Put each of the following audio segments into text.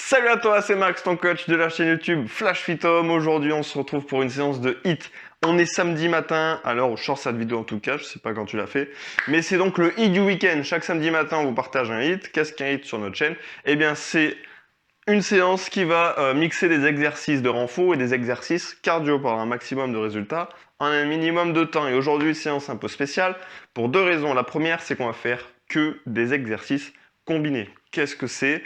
Salut à toi, c'est Max, ton coach de la chaîne YouTube Flash Fit Home. Aujourd'hui, on se retrouve pour une séance de HIIT. On est samedi matin, à l'heure où je sors cette vidéo en tout cas, je sais pas quand tu l'as fait. Mais c'est donc le HIIT du week-end. Chaque samedi matin, on vous partage un HIIT. Qu'est-ce qu'un HIIT sur notre chaîne? Eh bien, c'est une séance qui va mixer des exercices de renfort et des exercices cardio pour avoir un maximum de résultats en un minimum de temps. Et aujourd'hui, séance un peu spéciale pour deux raisons. La première, c'est qu'on va faire que des exercices combinés. Qu'est-ce que c'est?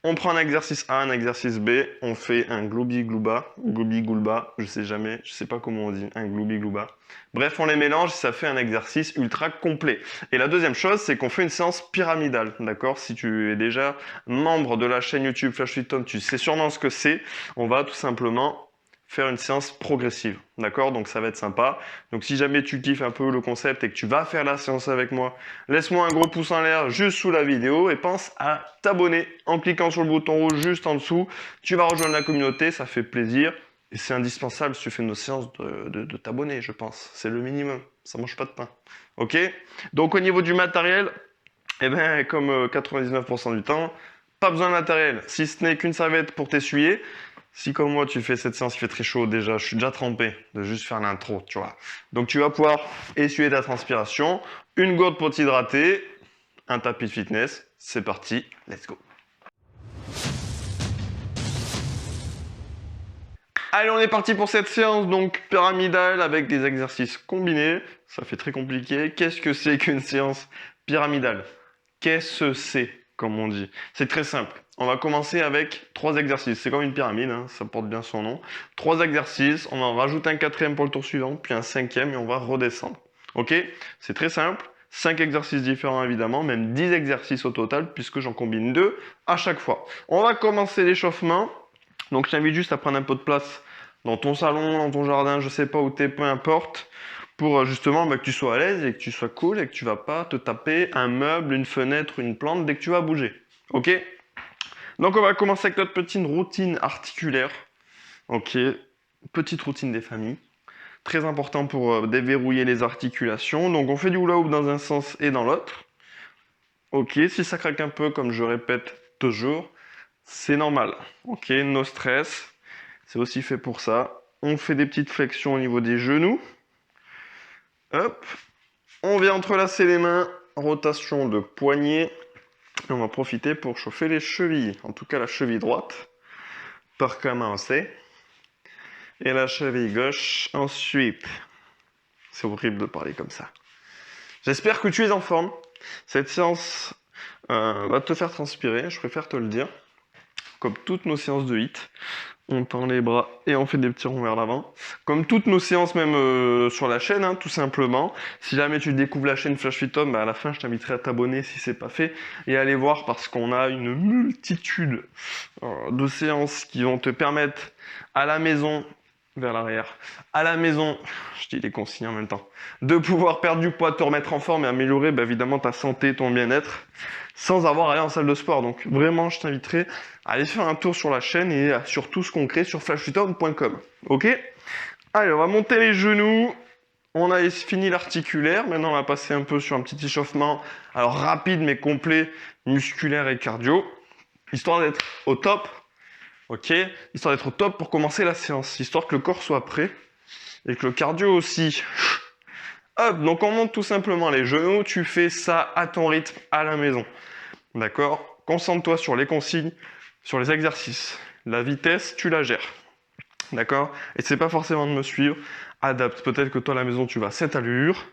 On prend un exercice A, un exercice B, on fait un gloubi-glouba, gloubi-goulba, je sais pas comment on dit, un gloubi-glouba. Bref, on les mélange et ça fait un exercice ultra complet. Et la deuxième chose, c'est qu'on fait une séance pyramidale, d'accord? Si tu es déjà membre de la chaîne YouTube Flash Fit Home, tu sais sûrement ce que c'est. On va tout simplement faire une séance progressive, d'accord? Donc ça va être sympa. Donc si jamais tu kiffes un peu le concept et que tu vas faire la séance avec moi, laisse-moi un gros pouce en l'air juste sous la vidéo et pense à t'abonner en cliquant sur le bouton rouge juste en dessous. Tu vas rejoindre la communauté, ça fait plaisir et c'est indispensable si tu fais nos séances de t'abonner, je pense. C'est le minimum, ça mange pas de pain. Ok? Donc au niveau du matériel, eh ben, comme 99% du temps, pas besoin de matériel, si ce n'est qu'une serviette pour t'essuyer. Si comme moi tu fais cette séance, il fait très chaud déjà, je suis déjà trempé de juste faire l'intro, tu vois. Donc tu vas pouvoir essuyer ta transpiration, une gourde pour t'hydrater, un tapis de fitness, c'est parti, let's go. Allez, on est parti pour cette séance donc pyramidale avec des exercices combinés. Ça fait très compliqué. Qu'est-ce que c'est qu'une séance pyramidale? Qu'est-ce que c'est, comme on dit? C'est très simple. On va commencer avec 3 exercices. C'est comme une pyramide, hein, ça porte bien son nom. 3 exercices, on en rajoute un quatrième pour le tour suivant, puis un cinquième et on va redescendre. Ok? C'est très simple. 5 exercices différents évidemment, même 10 exercices au total, puisque j'en combine 2 à chaque fois. On va commencer l'échauffement. Donc je t'invite juste à prendre un peu de place dans ton salon, dans ton jardin, je sais pas où t'es, peu importe, pour justement que tu sois à l'aise et que tu sois cool et que tu vas pas te taper un meuble, une fenêtre, une plante dès que tu vas bouger. Ok? Donc on va commencer avec notre petite routine articulaire. Ok? Petite routine des familles. Très important pour déverrouiller les articulations. Donc on fait du hula hoop dans un sens et dans l'autre. Ok, si ça craque un peu, comme je répète toujours, c'est normal. Ok, no stress. C'est aussi fait pour ça. On fait des petites flexions au niveau des genoux. Hop. On vient entrelacer les mains. Rotation de poignet. On va profiter pour chauffer les chevilles. En tout cas, la cheville droite. Par commencer. Et la cheville gauche ensuite. C'est horrible de parler comme ça. J'espère que tu es en forme. Cette séance va te faire transpirer, je préfère te le dire. Comme toutes nos séances de HIIT, on tend les bras et on fait des petits ronds vers l'avant. Comme toutes nos séances même sur la chaîne, hein, tout simplement. Si jamais tu découvres la chaîne Flash Fit Home, à la fin je t'inviterai à t'abonner si c'est pas fait et à aller voir parce qu'on a une multitude de séances qui vont te permettre à la maison, vers l'arrière, à la maison, je dis les consignes en même temps, de pouvoir perdre du poids, te remettre en forme et améliorer évidemment ta santé, ton bien-être, sans avoir à aller en salle de sport. Donc vraiment, je t'inviterai à aller faire un tour sur la chaîne et sur tout ce qu'on crée sur flashfithome.com. Ok? Allez, on va monter les genoux. On a fini l'articulaire. Maintenant, on va passer un peu sur un petit échauffement, alors rapide mais complet, musculaire et cardio, histoire d'être au top. Ok, histoire d'être au top pour commencer la séance, histoire que le corps soit prêt et que le cardio aussi. Hop, donc on monte tout simplement les genoux, tu fais ça à ton rythme à la maison. D'accord? Concentre-toi sur les consignes, sur les exercices. La vitesse, tu la gères. D'accord? Et c'est pas forcément de me suivre. Adapte. Peut-être que toi à la maison tu vas à cette allure.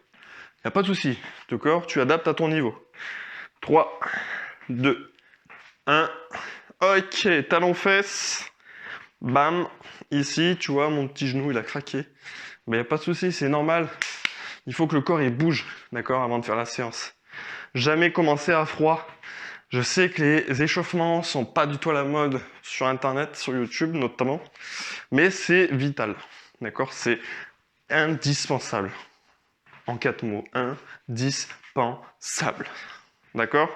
Y a pas de souci. D'accord? Tu adaptes à ton niveau. 3, 2, 1. Ok, talon fesses. Bam. Ici, tu vois, mon petit genou, il a craqué. Mais il n'y a pas de souci, c'est normal. Il faut que le corps, il bouge, d'accord, avant de faire la séance. Jamais commencer à froid. Je sais que les échauffements sont pas du tout à la mode sur Internet, sur YouTube notamment. Mais c'est vital, d'accord? C'est indispensable. En 4 mots, indispensable. D'accord?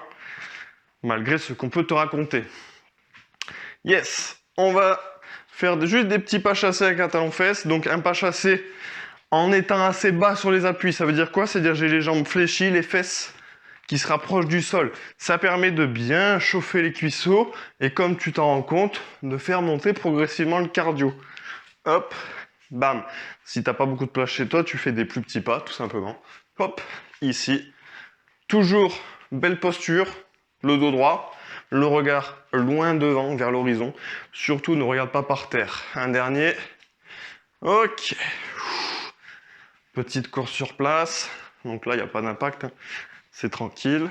Malgré ce qu'on peut te raconter. Yes, on va faire juste des petits pas chassés avec un talon fesse. Donc un pas chassé en étant assez bas sur les appuis. Ça veut dire quoi? C'est-à-dire j'ai les jambes fléchies, les fesses qui se rapproche du sol. Ça permet de bien chauffer les cuisseaux et comme tu t'en rends compte, de faire monter progressivement le cardio. Hop, bam. Si t'as pas beaucoup de place chez toi, tu fais des plus petits pas, tout simplement. Hop, ici. Toujours belle posture, le dos droit, le regard loin devant, vers l'horizon. Surtout, ne regarde pas par terre. Un dernier. Ok. Petite course sur place. Donc là, il n'y a pas d'impact. C'est tranquille.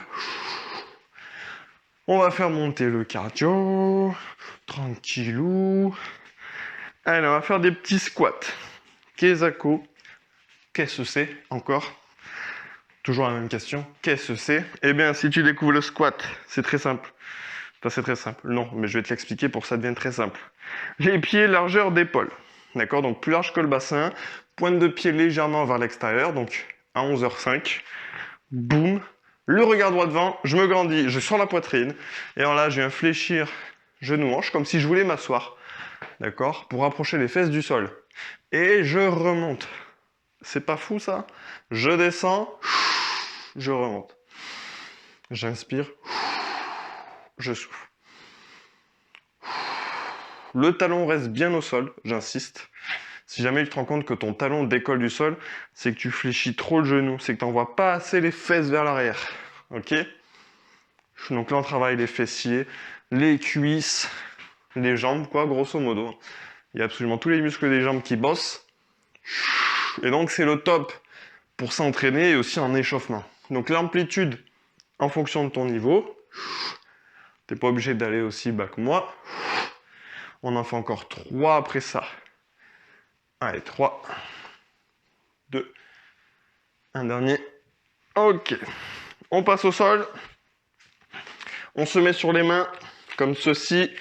On va faire monter le cardio. Tranquillou. Allez, on va faire des petits squats. Kesako. Qu'est-ce que c'est encore? Toujours la même question. Qu'est-ce que c'est? Eh bien, si tu découvres le squat, c'est très simple. Enfin, c'est très simple. Non, mais je vais te l'expliquer pour que ça devienne très simple. Les pieds largeur d'épaule. D'accord? Donc plus large que le bassin. Pointe de pied légèrement vers l'extérieur. Donc à 11h05. Boum. Le regard droit devant. Je me grandis. Je sors la poitrine. Et alors là, je viens fléchir genou-hanche comme si je voulais m'asseoir. D'accord? Pour rapprocher les fesses du sol. Et je remonte. C'est pas fou ça? Je descends. Je remonte. J'inspire. Je souffle. Le talon reste bien au sol, j'insiste. Si jamais tu te rends compte que ton talon décolle du sol, c'est que tu fléchis trop le genou, c'est que tu n'envoies pas assez les fesses vers l'arrière. Ok? Donc là, on travaille les fessiers, les cuisses, les jambes, quoi, grosso modo. Il y a absolument tous les muscles des jambes qui bossent. Et donc, c'est le top pour s'entraîner et aussi en échauffement. Donc, l'amplitude, en fonction de ton niveau. T'es pas obligé d'aller aussi bas que moi. On en fait encore 3 après ça. Allez, 3, 2, un dernier. Ok. On passe au sol. On se met sur les mains, comme ceci.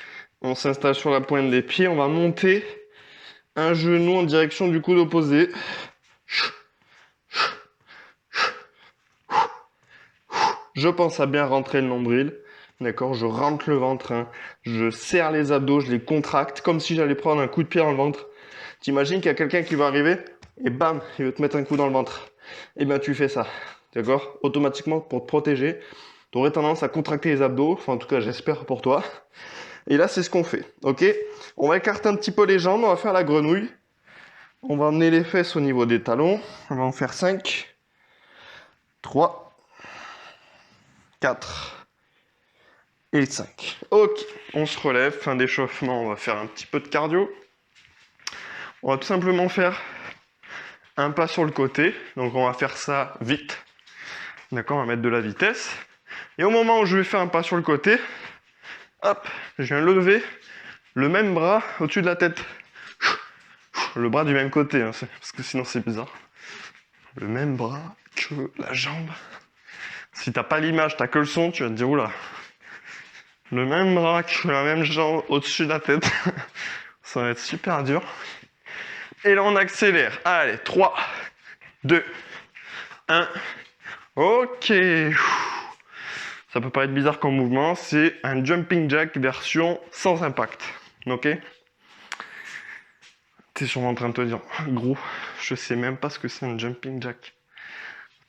On s'installe sur la pointe des pieds. On va monter un genou en direction du coude opposé. Je pense à bien rentrer le nombril. D'accord? Je rentre le ventre. Hein. Je serre les abdos, je les contracte, comme si j'allais prendre un coup de pied dans le ventre. T'imagines qu'il y a quelqu'un qui va arriver et bam, il veut te mettre un coup dans le ventre. Et bien tu fais ça. D'accord? Automatiquement, pour te protéger, tu aurais tendance à contracter les abdos. Enfin, en tout cas, j'espère pour toi. Et là, c'est ce qu'on fait. Ok? On va écarter un petit peu les jambes. On va faire la grenouille. On va emmener les fesses au niveau des talons. On va en faire 5, 3, 4 et 5. Ok, on se relève. Fin d'échauffement, on va faire un petit peu de cardio. On va tout simplement faire un pas sur le côté. Donc, on va faire ça vite. D'accord? On va mettre de la vitesse. Et au moment où je vais faire un pas sur le côté, hop, je viens lever le même bras au-dessus de la tête. Le bras du même côté, hein, parce que sinon c'est bizarre. Le même bras que la jambe. Si t'as pas l'image, t'as que le son, tu vas te dire oula. Le même bras que la même jambe au-dessus de la tête. Ça va être super dur. Et là on accélère. Allez, 3, 2, 1. Ok. Ça peut paraître bizarre comme mouvement, c'est un jumping jack version sans impact. Ok? T'es sûrement en train de te dire, gros, je sais même pas ce que c'est un jumping jack.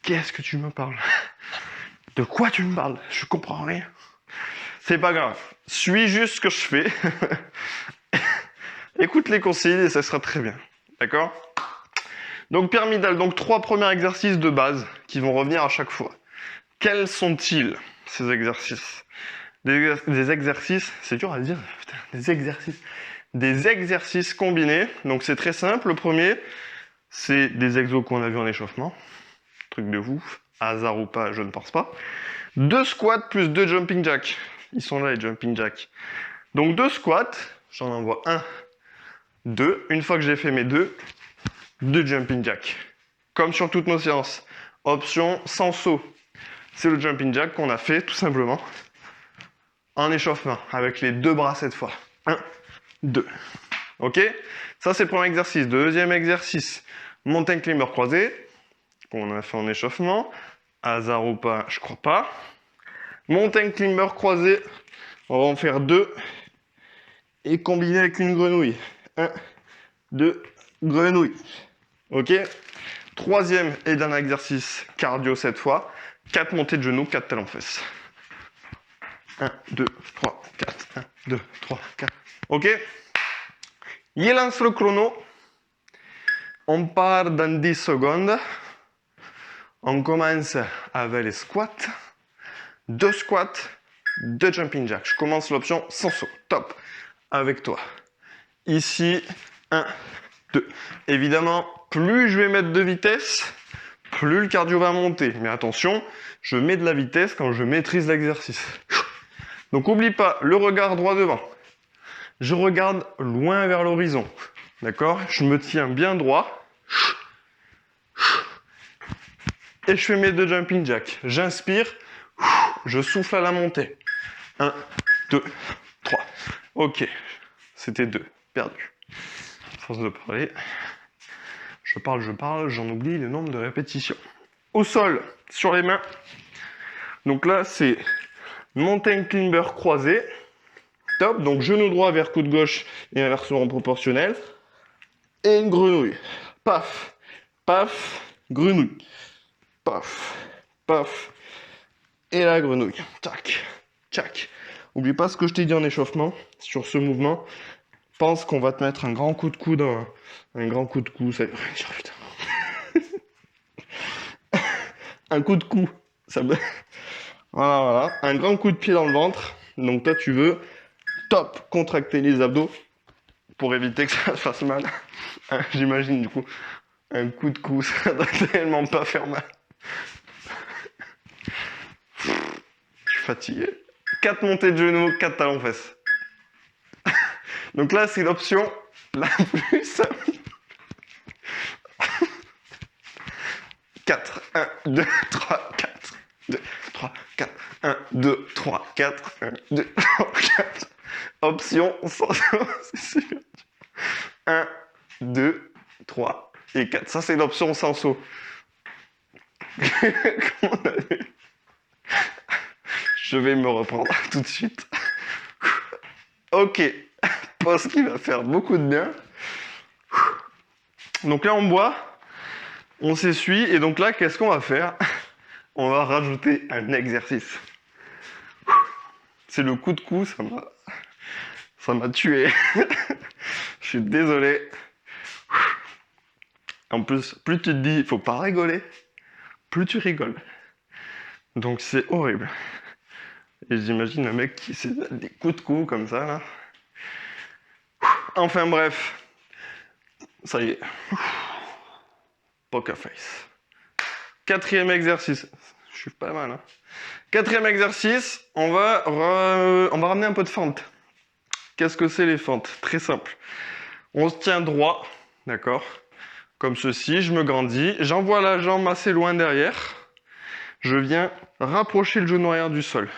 Qu'est-ce que tu me parles? De quoi tu me parles? Je comprends rien. C'est pas grave. Suis juste ce que je fais. Écoute les consignes et ça sera très bien. D'accord? Donc pyramidal, donc 3 premiers exercices de base qui vont revenir à chaque fois. Quels sont-ils, ces exercices? Des exercices, c'est dur à dire, putain, des exercices combinés. Donc c'est très simple. Le premier, c'est des exos qu'on a vu en échauffement. Truc de ouf. Hasard ou pas, je ne pense pas. 2 squats plus 2 jumping jacks. Ils sont là les jumping jacks. Donc 2 squats, j'en envoie 1, 2. Une fois que j'ai fait mes 2 jumping jacks. Comme sur toutes nos séances. Option sans saut. C'est le jumping jack qu'on a fait tout simplement en échauffement avec les 2 bras cette fois. 1, 2. Ok? Ça c'est le premier exercice. Deuxième exercice, mountain climber croisé qu'on a fait en échauffement. Hasard ou pas, je crois pas. Mountain climber croisé, on va en faire 2 et combiner avec une grenouille. 1, 2, grenouille. Ok? Troisième et dernier exercice cardio cette fois. 4 montées de genoux, 4 talons fesses. 1, 2, 3, 4. 1, 2, 3, 4. Ok? Il lance le chrono. On part dans 10 secondes. On commence avec les squats. 2 squats, 2 jumping jacks. Je commence l'option sans saut. Top. Avec toi. Ici, 1, 2. Évidemment, plus je vais mettre de vitesse, plus le cardio va monter. Mais attention, je mets de la vitesse quand je maîtrise l'exercice. Donc n'oublie pas le regard droit devant. Je regarde loin vers l'horizon. D'accord? Je me tiens bien droit. Et je fais mes 2 jumping jacks. J'inspire. Je souffle à la montée. 1, 2, 3. Ok. C'était 2. Perdu. Force de parler. Je parle, j'en oublie le nombre de répétitions. Au sol, sur les mains. Donc là, c'est mountain climber croisé. Top. Donc genou droit vers coude gauche et inversement proportionnel. Et une grenouille. Paf, paf, grenouille. Paf, paf. Et la grenouille. Tac, tac. Oublie pas ce que je t'ai dit en échauffement sur ce mouvement. Pense qu'on va te mettre un grand coup de coude, un grand coup de cou. Ça... un coup de cou. Ça me... Voilà, voilà. Un grand coup de pied dans le ventre. Donc toi, tu veux top contracter les abdos pour éviter que ça te fasse mal. J'imagine du coup un coup de cou, ça doit tellement pas faire mal. Je suis fatigué. 4 montées de genoux, 4 talons fesses. Donc là, c'est l'option la plus simple. 4, 1, 2, 3, 4. 2, 3, 4. 1, 2, 3, 4. 1, 2, 3, 4. Option sans saut. 1, 2, 3 et 4. Ça, c'est l'option sans saut. Je vais me reprendre tout de suite. Ok. Pause qui va faire beaucoup de bien. Donc là, on boit. On s'essuie. Et donc là, qu'est-ce qu'on va faire? On va rajouter un exercice. C'est le coup de cou, ça m'a tué. Je suis désolé. En plus, plus tu te dis, il faut pas rigoler, plus tu rigoles. Donc c'est horrible. Et j'imagine un mec qui s'est des coups de cou comme ça, là. Enfin bref. Ça y est. Poker face. 4e exercice. Je suis pas mal, hein. 4e exercice, on va ramener un peu de fente. Qu'est-ce que c'est les fentes? Très simple. On se tient droit, d'accord? Comme ceci, je me grandis, j'envoie la jambe assez loin derrière. Je viens rapprocher le genou arrière du sol.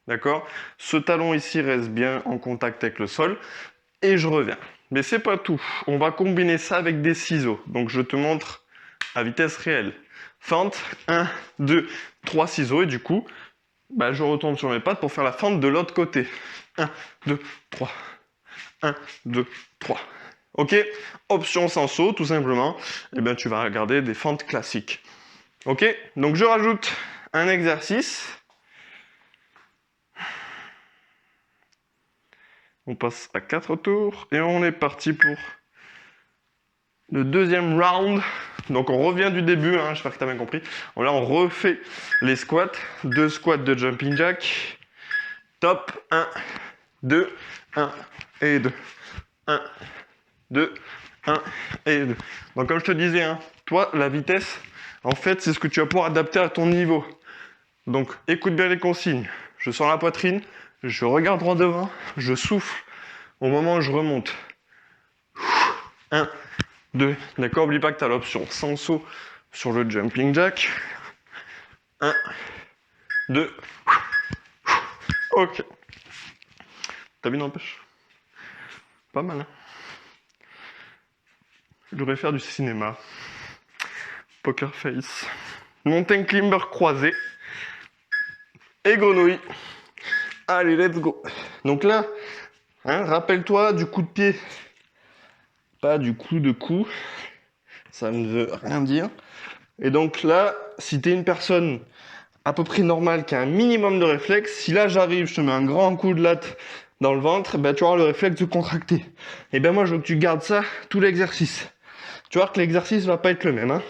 D'accord? Ce talon ici reste bien en contact avec le sol. Et je reviens. Mais c'est pas tout. On va combiner ça avec des ciseaux. Donc je te montre à vitesse réelle. Fente, 1, 2, 3 ciseaux. Et du coup, bah, je retourne sur mes pattes pour faire la fente de l'autre côté. 1, 2, 3. 1, 2, 3. Ok? Option sans saut, tout simplement. Et bien, tu vas regarder des fentes classiques. Ok? Donc, je rajoute un exercice. On passe à 4 tours. Et on est parti pour le 2e round. Donc, on revient du début. Hein, j'espère que tu as bien compris. Là, on refait les squats. 2 squats de jumping jack. Top. 1, 2, 1 et 2. 1, 2, 1 et 2. Donc comme je te disais, hein, toi, la vitesse, en fait, c'est ce que tu vas pouvoir adapter à ton niveau. Donc écoute bien les consignes. Je sens la poitrine, je regarde droit devant, je souffle au moment où je remonte. 1, 2, d'accord, oublie pas que tu as l'option sans saut sur le jumping jack. 1, 2, ok. T'as vu, n'empêche? Pas mal, hein? Je devrais faire du cinéma. Poker face. Mountain climber croisé. Et grenouille. Allez, let's go. Donc là, hein, rappelle-toi du coup de pied. Pas du coup de cou. Ça ne veut rien dire. Et donc là, si tu es une personne à peu près normal, qui a un minimum de réflexe, si là j'arrive, je te mets un grand coup de latte dans le ventre, ben, tu auras le réflexe de contracter. Et ben moi je veux que tu gardes ça tout l'exercice. Tu vois que l'exercice va pas être le même. Hein.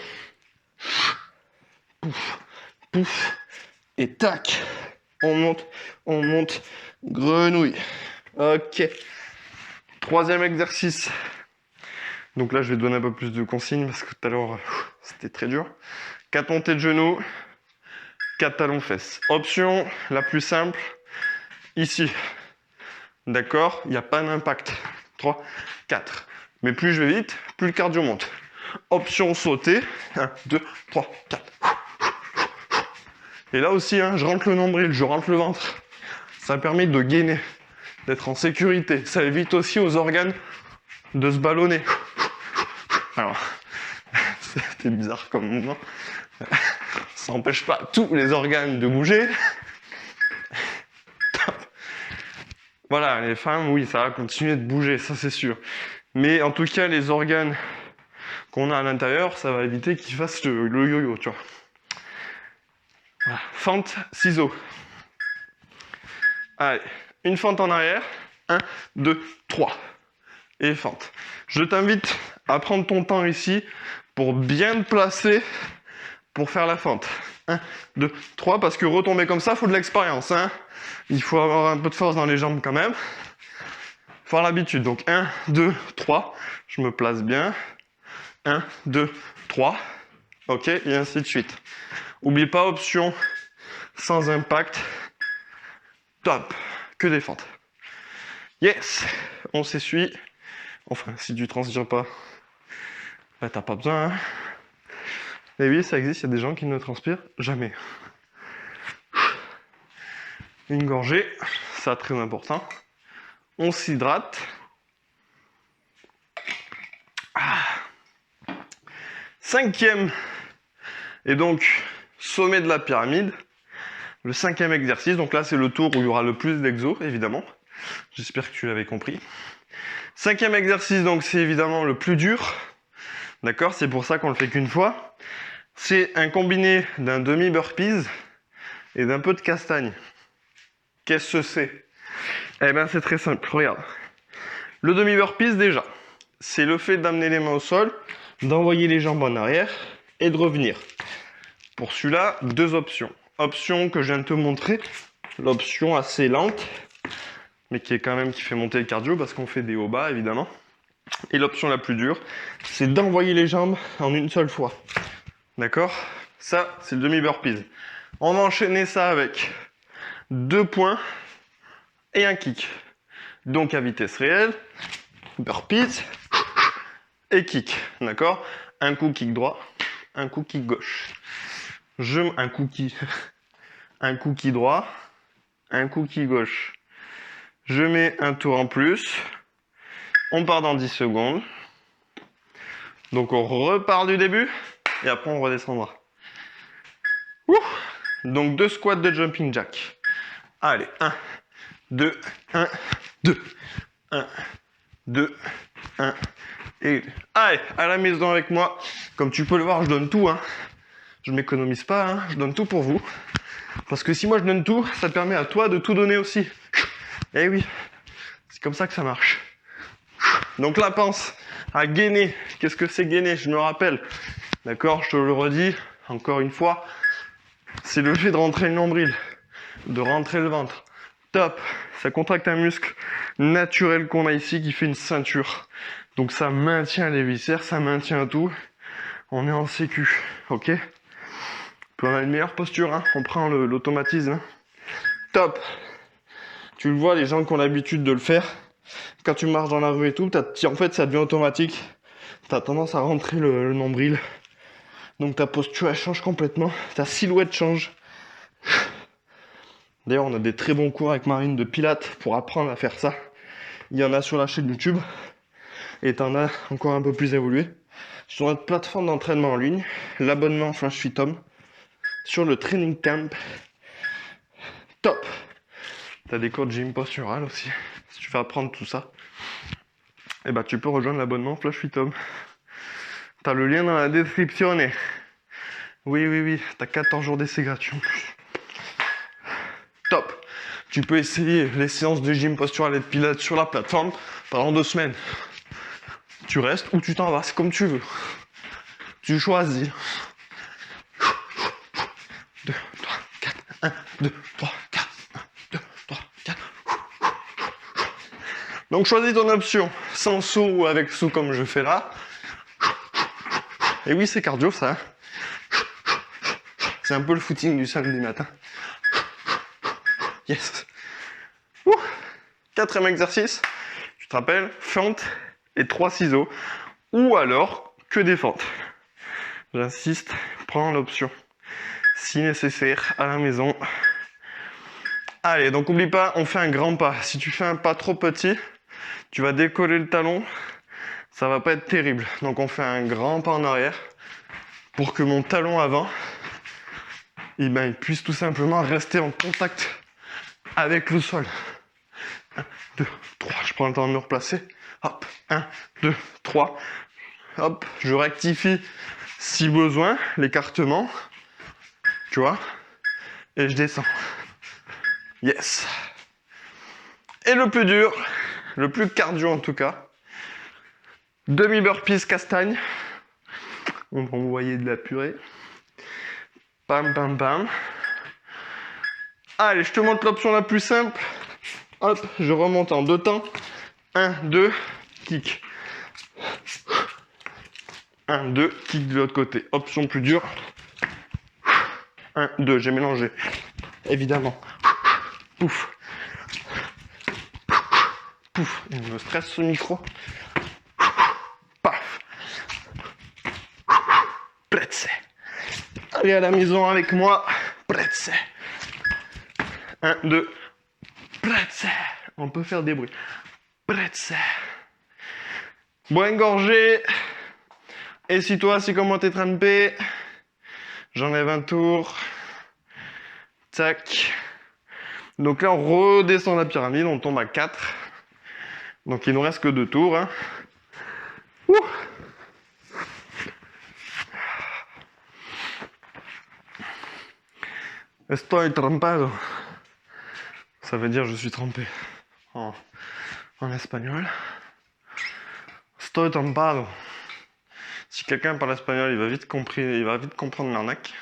Pouf, pouf, et tac. On monte, grenouille. Ok. Troisième exercice. Donc là, je vais te donner un peu plus de consignes parce que tout à l'heure, c'était très dur. 4 montées de genoux, 4 talons fesses. Option la plus simple, ici. D'accord? Il n'y a pas d'impact. 3, 4. Mais plus je vais vite, plus le cardio monte. Option sauter. 1, 2, 3, 4. Et là aussi, hein, je rentre le nombril, je rentre le ventre. Ça permet de gainer, d'être en sécurité. Ça évite aussi aux organes de se ballonner. Alors, c'était bizarre comme mouvement. Ça n'empêche pas tous les organes de bouger. Voilà, les femmes, oui, ça va continuer de bouger, ça c'est sûr. Mais en tout cas, les organes qu'on a à l'intérieur, ça va éviter qu'ils fassent le yo-yo, tu vois. Voilà. Fente, ciseaux. Allez, une fente en arrière. 1, 2, 3. Et fente. Je t'invite à prendre ton temps ici pour bien te placer pour faire la fente. 1, 2, 3, parce que retomber comme ça, il faut de l'expérience. Hein. Il faut avoir un peu de force dans les jambes quand même. Il faut avoir l'habitude. Donc 1, 2, 3, je me place bien. 1, 2, 3. Ok, et ainsi de suite. Oublie pas, option sans impact. Top. Que des fentes. Yes, on s'essuie. Enfin, si tu transpires pas, bah, t'as pas besoin. Hein. Et oui, ça existe, il y a des gens qui ne transpirent jamais. Une gorgée, ça très important. On s'hydrate. Cinquième, et donc sommet de la pyramide. Le cinquième exercice, donc là c'est le tour où il y aura le plus d'exos, évidemment. J'espère que tu l'avais compris. Cinquième exercice, donc c'est évidemment le plus dur. D'accord? C'est pour ça qu'on le fait qu'une fois. C'est un combiné d'un demi-burpees et d'un peu de castagne. Qu'est-ce que c'est? Eh bien c'est très simple, regarde. Le demi-burpees déjà, c'est le fait d'amener les mains au sol, d'envoyer les jambes en arrière et de revenir. Pour celui-là, deux options. Option que je viens de te montrer, l'option assez lente, mais qui fait monter le cardio parce qu'on fait des hauts bas évidemment. Et l'option la plus dure, c'est d'envoyer les jambes en une seule fois. D'accord? Ça, c'est le demi-burpees. On va enchaîner ça avec 2 points et un kick. Donc à vitesse réelle, burpees et kick. D'accord? Un coup kick droit, un coup kick gauche. Un coup kick droit, un coup kick gauche. Je mets un tour en plus. On part dans 10 secondes. Donc on repart du début et après on redescendra. Ouh. Donc 2 squats de jumping jack. Allez, 1, 2, 1, 2, 1, 2, 1 et... Allez, à la maison avec moi. Comme tu peux le voir, je donne tout. Hein. Je m'économise pas, hein. Je donne tout pour vous. Parce que si moi je donne tout, ça permet à toi de tout donner aussi. Eh oui, c'est comme ça que ça marche. Donc là, pense à gainer. Qu'est-ce que c'est gainer? Je me rappelle. D'accord, je te le redis encore une fois. C'est le fait de rentrer le nombril, de rentrer le ventre. Top. Ça contracte un muscle naturel qu'on a ici qui fait une ceinture. Donc ça maintient les viscères, ça maintient tout. On est en sécu, ok? Puis on a une meilleure posture, hein. On prend l'automatisme. Hein. Top. Tu le vois, les gens qui ont l'habitude de le faire, quand tu marches dans la rue et tout, en fait ça devient automatique. Tu as tendance à rentrer le nombril. Donc ta posture elle change complètement, ta silhouette change. D'ailleurs on a des très bons cours avec Marine de pilates pour apprendre à faire ça. Il y en a sur la chaîne YouTube. Et t'en as encore un peu plus évolué. Sur notre plateforme d'entraînement en ligne, l'abonnement Flash Fit Home, sur le Training Camp. Top. T'as des cours de gym postural aussi. Si tu veux apprendre tout ça, et bah tu peux rejoindre l'abonnement Flash Fit Home. T'as le lien dans la description. Oui, t'as 14 jours d'essai gratuit en plus. Top. Tu peux essayer les séances de gym postural et de pilates sur la plateforme pendant 2 semaines. Tu restes ou tu t'en vas, c'est comme tu veux. Tu choisis. 2, 3, 4, 1, 2, 3, 4, 1, 2, 3, 4. Donc choisis ton option, sans saut ou avec saut comme je fais là. Et oui, c'est cardio ça. C'est un peu le footing du samedi matin. Yes. Ouh. 4e exercice, tu te rappelles, fente et 3 ciseaux. Ou alors que des fentes. J'insiste, prends l'option. Si nécessaire, à la maison. Allez, donc oublie pas, on fait un grand pas. Si tu fais un pas trop petit, tu vas décoller le talon. Ça va pas être terrible. Donc on fait un grand pas en arrière pour que mon talon avant, il puisse tout simplement rester en contact avec le sol. 1, 2, 3, je prends le temps de me replacer. Hop, 1, 2, 3. Hop, je rectifie si besoin, l'écartement. Tu vois? Et je descends. Yes. Et le plus dur, le plus cardio en tout cas, demi-burpees castagne. On va envoyer de la purée. Pam, pam, pam. Allez, je te montre l'option la plus simple. Hop, je remonte en 2 temps. 1, 2, kick. 1, 2, kick de l'autre côté. Option plus dure. 1, 2, j'ai mélangé. Évidemment. Pouf. Pouf. Il me stresse ce micro. Paf. Pretze. Allez à la maison avec moi. Pretze. 1, 2. Pretze. On peut faire des bruits. Pretze. Bois une gorgée. Et si toi, si comment t'es trempé, j'enlève un tour. Tac. Donc là, on redescend la pyramide, on tombe à 4. Donc il nous reste que 2 tours. Hein. Ouh. Estoy trampado. Ça veut dire je suis trempé en espagnol. Estoy trampado. Si quelqu'un parle espagnol, il va vite comprendre l'arnaque.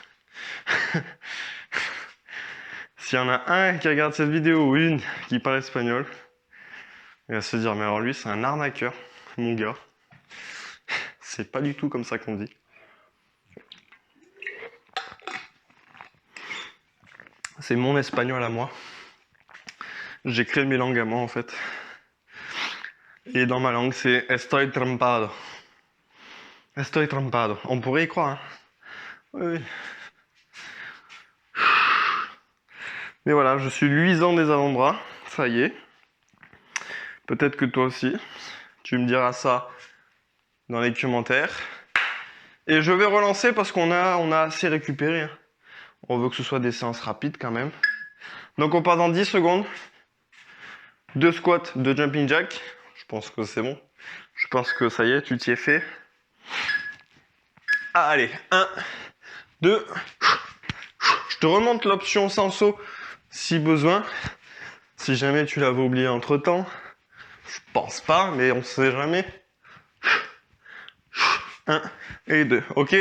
S'il y en a un qui regarde cette vidéo ou une qui parle espagnol, il va se dire mais alors lui c'est un arnaqueur, mon gars. C'est pas du tout comme ça qu'on dit. C'est mon espagnol à moi. J'ai créé mes langues à moi en fait. Et dans ma langue c'est estoy trampado. Estoy trampado. On pourrait y croire. Hein. Oui. Mais voilà, je suis luisant des avant-bras. Ça y est. Peut-être que toi aussi. Tu me diras ça dans les commentaires. Et je vais relancer parce qu'on a assez récupéré. Hein. On veut que ce soit des séances rapides quand même. Donc on part dans 10 secondes. 2 squats, 2 jumping jack. Je pense que c'est bon. Je pense que ça y est, tu t'y es fait. Ah, allez, 1, 2. Je te remonte l'option sans saut si besoin. Si jamais tu l'avais oublié entre temps. Je pense pas, mais on sait jamais. 1 et 2. Ok,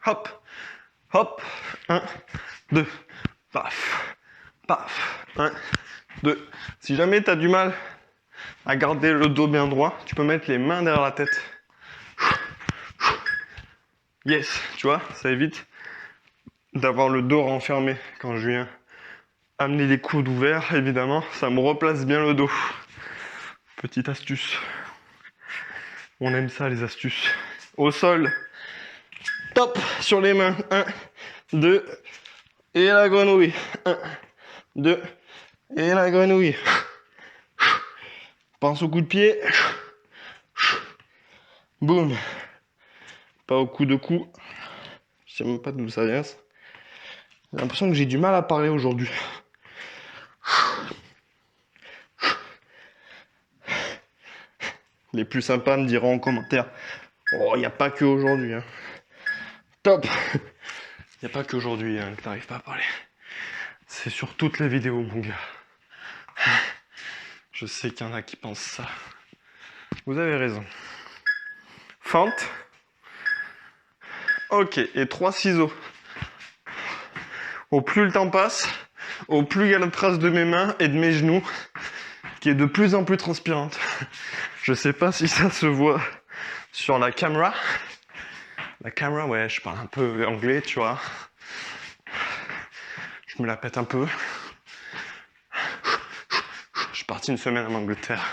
hop, hop. 1, 2. Paf, paf. 1, 2. Si jamais tu as du mal à garder le dos bien droit, tu peux mettre les mains derrière la tête. Yes, tu vois, ça évite d'avoir le dos renfermé quand je viens amener les coudes ouverts, évidemment, ça me replace bien le dos. Petite astuce. On aime ça, les astuces. Au sol, top, sur les mains. 1, 2, et la grenouille. 1, 2, et la grenouille. Pense au coup de pied. Boum. Pas au coup de cou. Je sais même pas d'où ça vient. J'ai l'impression que j'ai du mal à parler aujourd'hui. Les plus sympas me diront en commentaire. Oh, il n'y a pas que aujourd'hui. Hein. Top. Il n'y a pas qu'aujourd'hui hein, que t'arrives pas à parler. C'est sur toutes les vidéos, mon gars. Je sais qu'il y en a qui pensent ça. Vous avez raison. Fente. Ok, et 3 ciseaux. Au plus le temps passe, au plus il y a la trace de mes mains et de mes genoux qui est de plus en plus transpirante. Je sais pas si ça se voit sur la caméra. La caméra, ouais, je parle un peu anglais, tu vois. Je me la pète un peu. Je suis parti une semaine en Angleterre.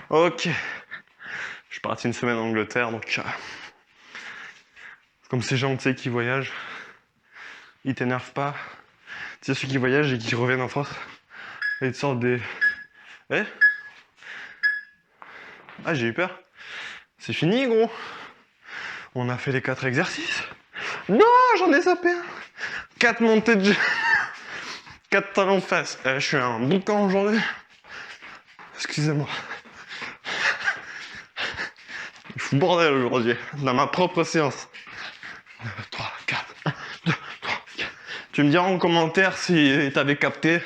Ok. Je suis parti une semaine en Angleterre, donc... comme ces gens, tu sais, qui voyagent, ils t'énervent pas. Tu sais, ceux qui voyagent et qui reviennent en France, et ils te sortent des... Eh? Ah, j'ai eu peur. C'est fini, gros. On a fait les 4 exercices. Non, j'en ai zappé un. 4 montées de... 4 talons de fesses. Je suis un boucan aujourd'hui. Excusez-moi. Il fout bordel aujourd'hui, dans ma propre séance. 2, 3, 4. 1, 2, 3, 4. Tu me diras en commentaire si t'avais capté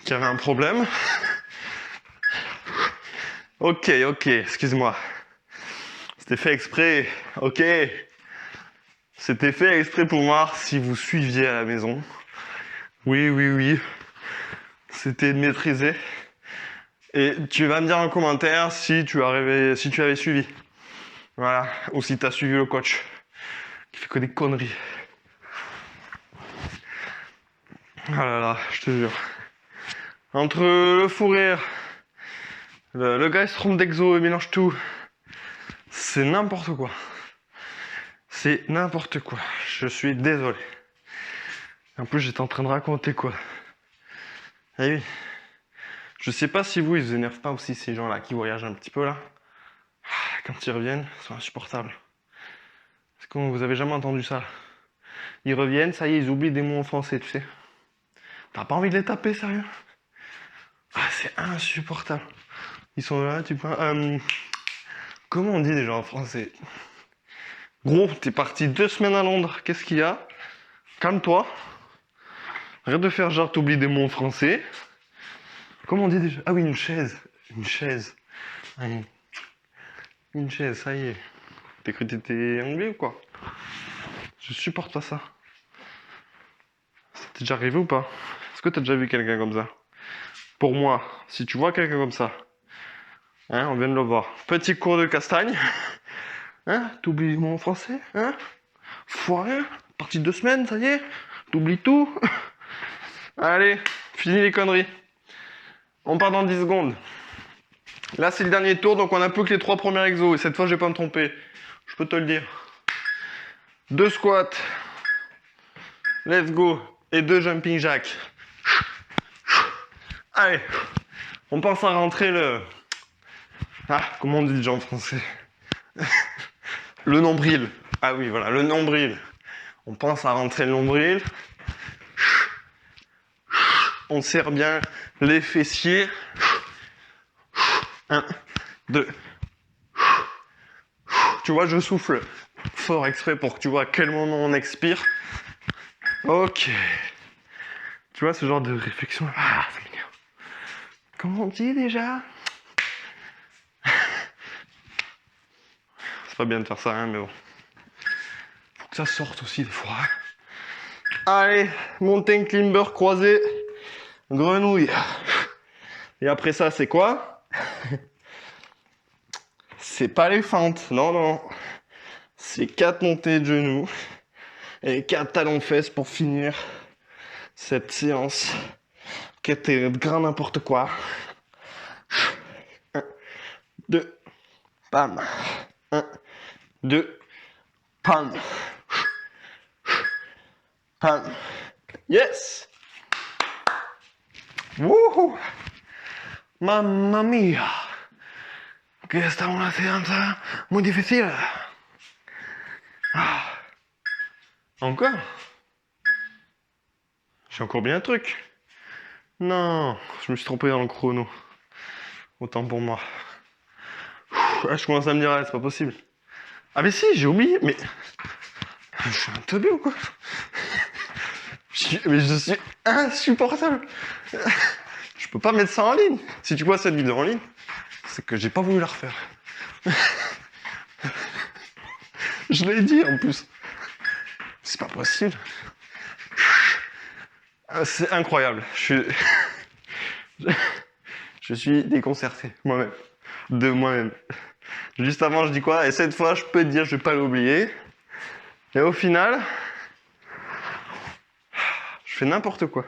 qu'il y avait un problème. Ok, excuse-moi. C'était fait exprès, ok. C'était fait exprès pour voir si vous suiviez à la maison. Oui. C'était maîtrisé. Et tu vas me dire en commentaire si tu avais suivi. Voilà. Ou si tu as suivi le coach. Qui fait que des conneries. Ah là là, je te jure. Entre le fou rire, le gars il se trompe d'exo et mélange tout. C'est n'importe quoi. C'est n'importe quoi. Je suis désolé. En plus, j'étais en train de raconter quoi. Ah oui. Je sais pas si vous, ils vous énervent pas aussi ces gens-là qui voyagent un petit peu là. Quand ils reviennent, ils sont insupportables. Est-ce que vous avez jamais entendu ça? Ils reviennent, ça y est, ils oublient des mots en français, tu sais. T'as pas envie de les taper, sérieux? Ah, c'est insupportable. Ils sont là, tu vois. Comment on dit déjà en français? Gros, t'es parti 2 semaines à Londres, qu'est-ce qu'il y a? Calme-toi. Arrête de faire genre t'oublies des mots en français. Comment on dit déjà? Ah oui, une chaise. Une chaise. Allez. Une chaise, ça y est. T'as cru que t'étais anglais ou quoi? Je supporte pas ça. Ça t'est déjà arrivé ou pas? Est-ce que t'as déjà vu quelqu'un comme ça? Pour moi, si tu vois quelqu'un comme ça, hein, on vient de le voir. Petit cours de castagne. Hein? T'oublies mon français? Hein? Foiré? Parti 2 semaines, ça y est? T'oublies tout? Allez, fini les conneries. On part dans 10 secondes. Là, c'est le dernier tour, donc on a plus que les 3 premiers exos. Et cette fois, je vais pas me tromper. Je peux te le dire. 2 squats. Let's go. Et 2 jumping jacks. Allez. On pense à rentrer le... Ah, comment on dit déjà en français? Le nombril. Ah oui, voilà, le nombril. On pense à rentrer le nombril. On serre bien les fessiers. 1, 2. Tu vois, je souffle fort exprès pour que tu vois à quel moment on expire. Ok. Tu vois, ce genre de réflexion. Ah, ça m'énerve. Comment on dit déjà? C'est pas bien de faire ça, hein, mais bon. Faut que ça sorte aussi des fois. Allez, mountain climber croisé. Grenouille. Et après ça, c'est quoi? C'est pas les fentes, non. C'est 4 montées de genoux et 4 talons de fesses pour finir cette séance qui était grand n'importe quoi. 1, 2, pam. 1, 2, pam. Pam. Yes! Wouhou! Mamma mia! Questa è una séance muy difficile. Ah. Encore? J'ai encore bien un truc. Non, je me suis trompé dans le chrono. Autant pour moi. Ah, je commence à me dire, ah, c'est pas possible. Ah mais si, j'ai oublié, mais... Je suis un teubé ou quoi? Mais je suis insupportable. Je peux pas mettre ça en ligne. Si tu vois cette vidéo en ligne, c'est que j'ai pas voulu la refaire. Je l'ai dit en plus. C'est pas possible. C'est incroyable. Je suis déconcerté moi-même. De moi-même. Juste avant, je dis quoi? Et cette fois, je peux te dire, je vais pas l'oublier. Et au final, je fais n'importe quoi.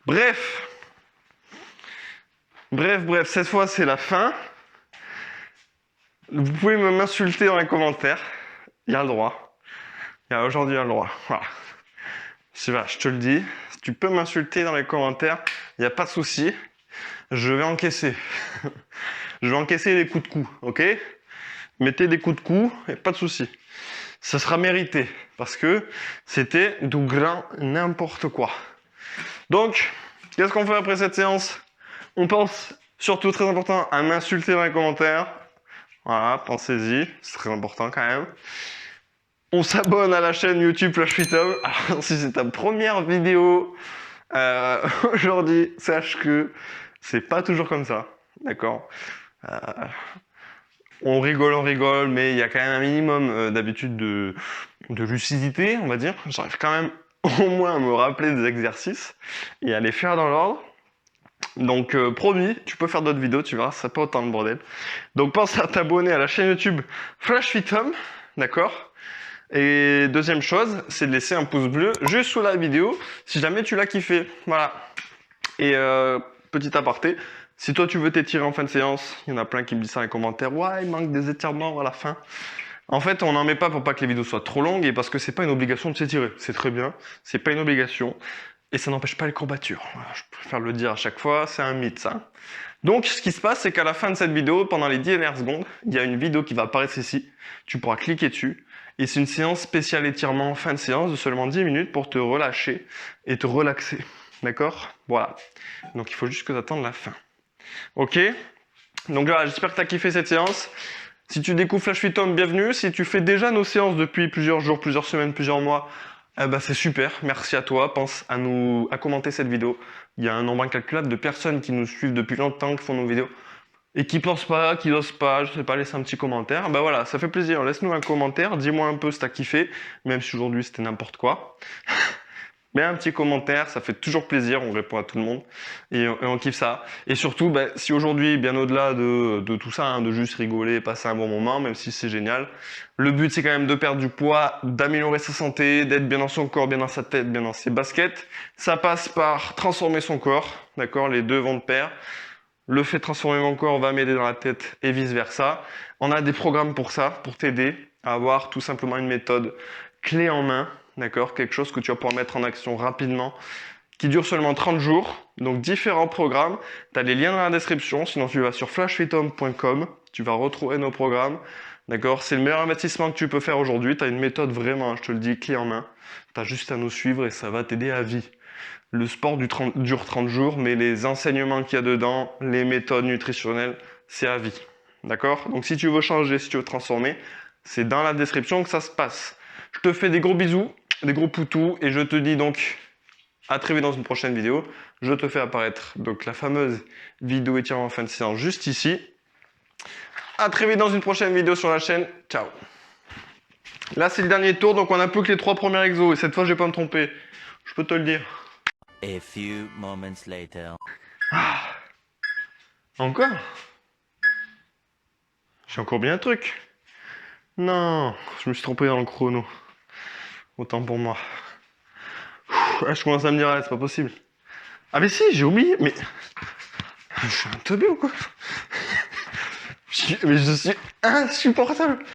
Bref, cette fois, c'est la fin. Vous pouvez m'insulter dans les commentaires. Il y a le droit. Aujourd'hui, il y a le droit. Voilà. Je te le dis. Tu peux m'insulter dans les commentaires. Il n'y a pas de souci. Je vais encaisser. Je vais encaisser les coups de cou. Ok? Mettez des coups de cou et pas de souci. Ça sera mérité. Parce que c'était du grand n'importe quoi. Donc, qu'est-ce qu'on fait après cette séance? On pense, surtout très important, à m'insulter dans les commentaires. Voilà, pensez-y, c'est très important quand même. On s'abonne à la chaîne YouTube Flash Freedom. Alors, si c'est ta première vidéo aujourd'hui, sache que c'est pas toujours comme ça, d'accord? On rigole, mais il y a quand même un minimum d'habitude de lucidité, on va dire. J'arrive quand même au moins à me rappeler des exercices et à les faire dans l'ordre. Donc promis, tu peux faire d'autres vidéos, tu verras, ça pas autant de bordel. Donc pense à t'abonner à la chaîne YouTube Flash Freedom, d'accord? Et deuxième chose, c'est de laisser un pouce bleu juste sous la vidéo si jamais tu l'as kiffé. Voilà. Et petit aparté, si toi tu veux t'étirer en fin de séance, il y en a plein qui me disent ça dans les commentaires, ouais, il manque des étirements à la fin. En fait, on n'en met pas pour pas que les vidéos soient trop longues et parce que c'est pas une obligation de s'étirer. C'est très bien, c'est pas une obligation. Et ça n'empêche pas les courbatures. Voilà, je préfère le dire à chaque fois, c'est un mythe ça. Donc ce qui se passe, c'est qu'à la fin de cette vidéo, pendant les 10 dernières secondes, il y a une vidéo qui va apparaître ici. Tu pourras cliquer dessus. Et c'est une séance spéciale étirement, fin de séance de seulement 10 minutes pour te relâcher et te relaxer. D'accord? Voilà. Donc il faut juste que tu attendes la fin. Ok? Donc là, j'espère que tu as kiffé cette séance. Si tu découvres Flash Freedom, bienvenue. Si tu fais déjà nos séances depuis plusieurs jours, plusieurs semaines, plusieurs mois, eh ben c'est super. Merci à toi. Pense à commenter cette vidéo. Il y a un nombre incalculable de personnes qui nous suivent depuis longtemps, qui font nos vidéos et qui pensent pas, qui n'osent pas, je sais pas, laisser un petit commentaire. Ben voilà, ça fait plaisir. Laisse-nous un commentaire. Dis-moi un peu si t'as kiffé, même si aujourd'hui c'était n'importe quoi. Mets un petit commentaire, ça fait toujours plaisir, on répond à tout le monde et on kiffe ça. Et surtout, ben, si aujourd'hui, bien au-delà de tout ça, hein, de juste rigoler, passer un bon moment, même si c'est génial, le but c'est quand même de perdre du poids, d'améliorer sa santé, d'être bien dans son corps, bien dans sa tête, bien dans ses baskets. Ça passe par transformer son corps, d'accord? Les deux vont de pair. Le fait de transformer mon corps va m'aider dans la tête et vice versa. On a des programmes pour ça, pour t'aider à avoir tout simplement une méthode clé en main. D'accord? Quelque chose que tu vas pouvoir mettre en action rapidement, qui dure seulement 30 jours. Donc différents programmes. Tu as les liens dans la description. Sinon, tu vas sur flashfreedom.com. Tu vas retrouver nos programmes. D'accord? C'est le meilleur investissement que tu peux faire aujourd'hui. Tu as une méthode vraiment, je te le dis, clé en main. Tu as juste à nous suivre et ça va t'aider à vie. Le sport dure 30 jours, mais les enseignements qu'il y a dedans, les méthodes nutritionnelles, c'est à vie. D'accord? Donc si tu veux changer, si tu veux transformer, c'est dans la description que ça se passe. Je te fais des gros bisous, des gros poutous, et je te dis donc à très vite dans une prochaine vidéo. Je te fais apparaître donc la fameuse vidéo étirement en fin de séance juste ici. À très vite dans une prochaine vidéo sur la chaîne. Ciao. Là c'est le dernier tour, donc on n'a plus que les 3 premiers exos, et cette fois je vais pas me tromper. Je peux te le dire. A few moments later. Ah. Encore? J'ai encore bien un truc. Non, je me suis trompé dans le chrono. Autant pour moi. Je commence à me dire, c'est pas possible. Ah mais si, j'ai oublié, mais... Je suis un teubé ou quoi? Mais je suis insupportable.